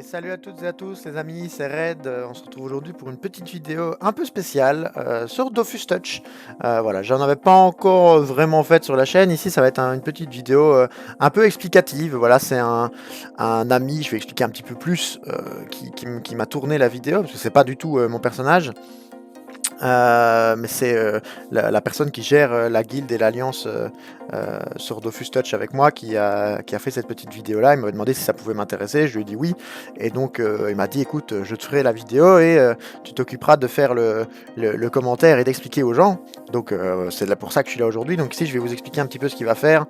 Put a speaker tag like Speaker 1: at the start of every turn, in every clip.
Speaker 1: Salut à toutes et à tous les amis, c'est Red. On se retrouve aujourd'hui pour une petite vidéo un peu spéciale sur Dofus Touch. Voilà, j'en avais pas encore vraiment fait sur la chaîne. Ici, ça va être une petite vidéo un peu explicative. Voilà, c'est un ami, je vais expliquer un petit peu plus, qui m'a tourné la vidéo parce que c'est pas du tout mon personnage. Mais c'est la personne qui gère la guilde et l'alliance sur Dofus Touch avec moi qui a fait cette petite vidéo là. Il m'avait demandé si ça pouvait m'intéresser, je lui ai dit oui, et donc il m'a dit écoute, je te ferai la vidéo et tu t'occuperas de faire le commentaire et d'expliquer aux gens. Donc c'est pour ça que je suis là aujourd'hui. Donc ici je vais vous expliquer un petit peu ce qu'il va faire,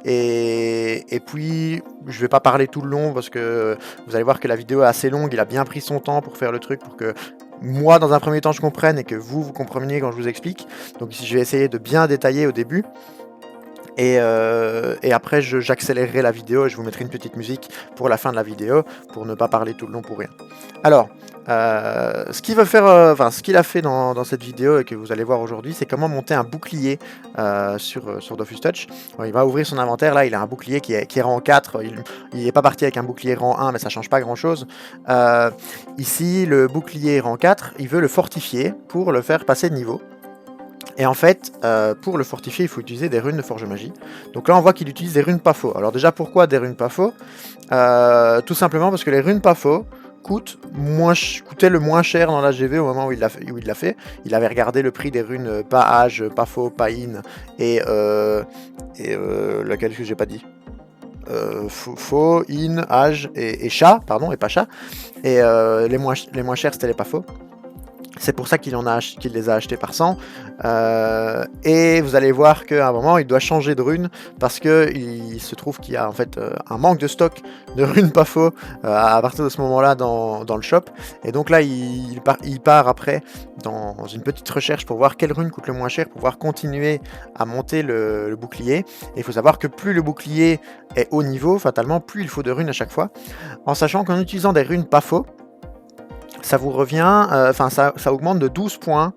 Speaker 1: et puis je vais pas parler tout le long parce que vous allez voir que la vidéo est assez longue. Il a bien pris son temps pour faire le truc, pour que moi dans un premier temps je comprenne et que vous compreniez quand je vous explique. Donc ici je vais essayer de bien détailler au début, et après j'accélérerai la vidéo et je vous mettrai une petite musique pour la fin de la vidéo pour ne pas parler tout le long pour rien. Alors ce qu'il va faire, ce qu'il a fait dans cette vidéo et que vous allez voir aujourd'hui, c'est comment monter un bouclier sur Dofus Touch. Bon, il va ouvrir son inventaire, là il a un bouclier qui est rang 4, il n'est pas parti avec un bouclier rang 1 mais ça change pas grand chose. Ici le bouclier rang 4, il veut le fortifier pour le faire passer de niveau. Et en fait, pour le fortifier, il faut utiliser des runes de forge magie. Donc là, on voit qu'il utilise des runes pas faux. Alors déjà, pourquoi des runes pas faux? Tout simplement parce que les runes pas faux coûtaient le moins cher dans la GV au moment où il l'a fait. Il avait regardé le prix des runes pas âge, pas faux, pas in, et lequel que j'ai pas dit, faux, in, âge et chat, pardon, et pas chat. Et les moins chers, c'était les pas faux. C'est pour ça qu'il les a achetés par 100. Et vous allez voir qu'à un moment, il doit changer de rune parce qu'il se trouve qu'il y a en fait un manque de stock de runes pas faux à partir de ce moment-là dans le shop. Et donc là, il part après dans une petite recherche pour voir quelle rune coûte le moins cher pour pouvoir continuer à monter le bouclier. Et il faut savoir que plus le bouclier est haut niveau, fatalement, plus il faut de runes à chaque fois. En sachant qu'en utilisant des runes pas faux, ça vous revient, ça augmente de 12 points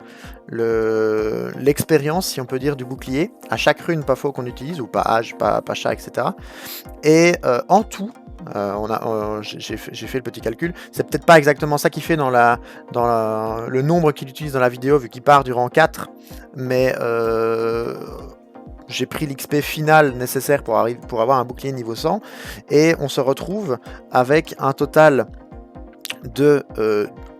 Speaker 1: l'expérience, si on peut dire, du bouclier à chaque rune pas faux qu'on utilise, ou pas âge, pas chat, etc. Et en tout, j'ai fait le petit calcul, c'est peut-être pas exactement ça qu'il fait dans le nombre qu'il utilise dans la vidéo, vu qu'il part du rang 4, mais j'ai pris l'XP final nécessaire pour avoir un bouclier niveau 100, et on se retrouve avec un total de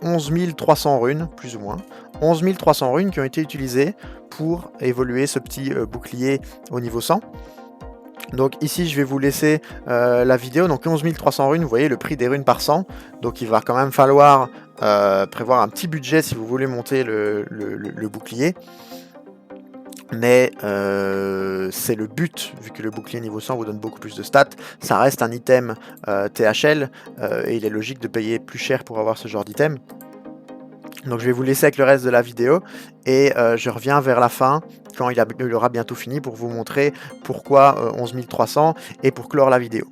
Speaker 1: 11 300 runes, plus ou moins. 11 300 runes qui ont été utilisées pour évoluer ce petit bouclier au niveau 100. Donc ici je vais vous laisser la vidéo. Donc 11 300 runes, vous voyez le prix des runes par 100. Donc il va quand même falloir prévoir un petit budget si vous voulez monter le bouclier. Mais c'est le but, vu que le bouclier niveau 100 vous donne beaucoup plus de stats. Ça reste un item THL, et il est logique de payer plus cher pour avoir ce genre d'item. Donc je vais vous laisser avec le reste de la vidéo, et je reviens vers la fin, quand il aura bientôt fini, pour vous montrer pourquoi 11 300 et pour clore la vidéo.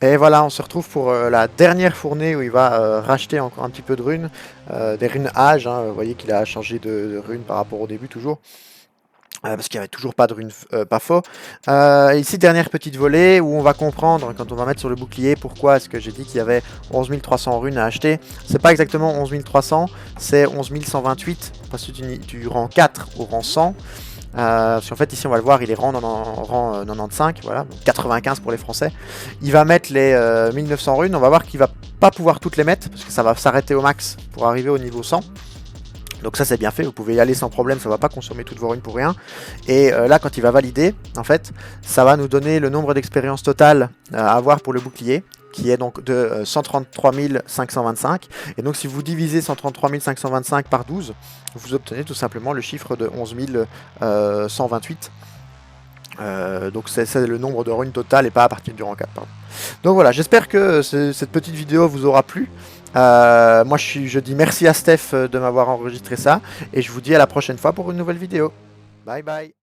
Speaker 1: Et voilà, on se retrouve pour la dernière fournée où il va racheter encore un petit peu de runes, des runes âge, hein, vous voyez qu'il a changé de runes par rapport au début toujours. Parce qu'il n'y avait toujours pas de runes pas faux. Ici, dernière petite volée où on va comprendre, quand on va mettre sur le bouclier, pourquoi est-ce que j'ai dit qu'il y avait 11 300 runes à acheter. C'est pas exactement 11 300, c'est 11 128, parce que du rang 4 au rang 100. Parce qu'en fait ici on va le voir, il est rang 95, voilà, donc 95 pour les Français. Il va mettre les 1900 runes, on va voir qu'il va pas pouvoir toutes les mettre, parce que ça va s'arrêter au max pour arriver au niveau 100. Donc ça c'est bien fait, vous pouvez y aller sans problème, ça va pas consommer toutes vos runes pour rien. Et là quand il va valider, en fait, ça va nous donner le nombre d'expériences totales à avoir pour le bouclier, qui est donc de 133 525. Et donc si vous divisez 133 525 par 12, vous obtenez tout simplement le chiffre de 11 128. Donc c'est le nombre de runes total et pas à partir du rang 4. Pardon. Donc voilà, j'espère que cette petite vidéo vous aura plu. Moi je dis merci à Steph de m'avoir enregistré ça et je vous dis à la prochaine fois pour une nouvelle vidéo. Bye bye.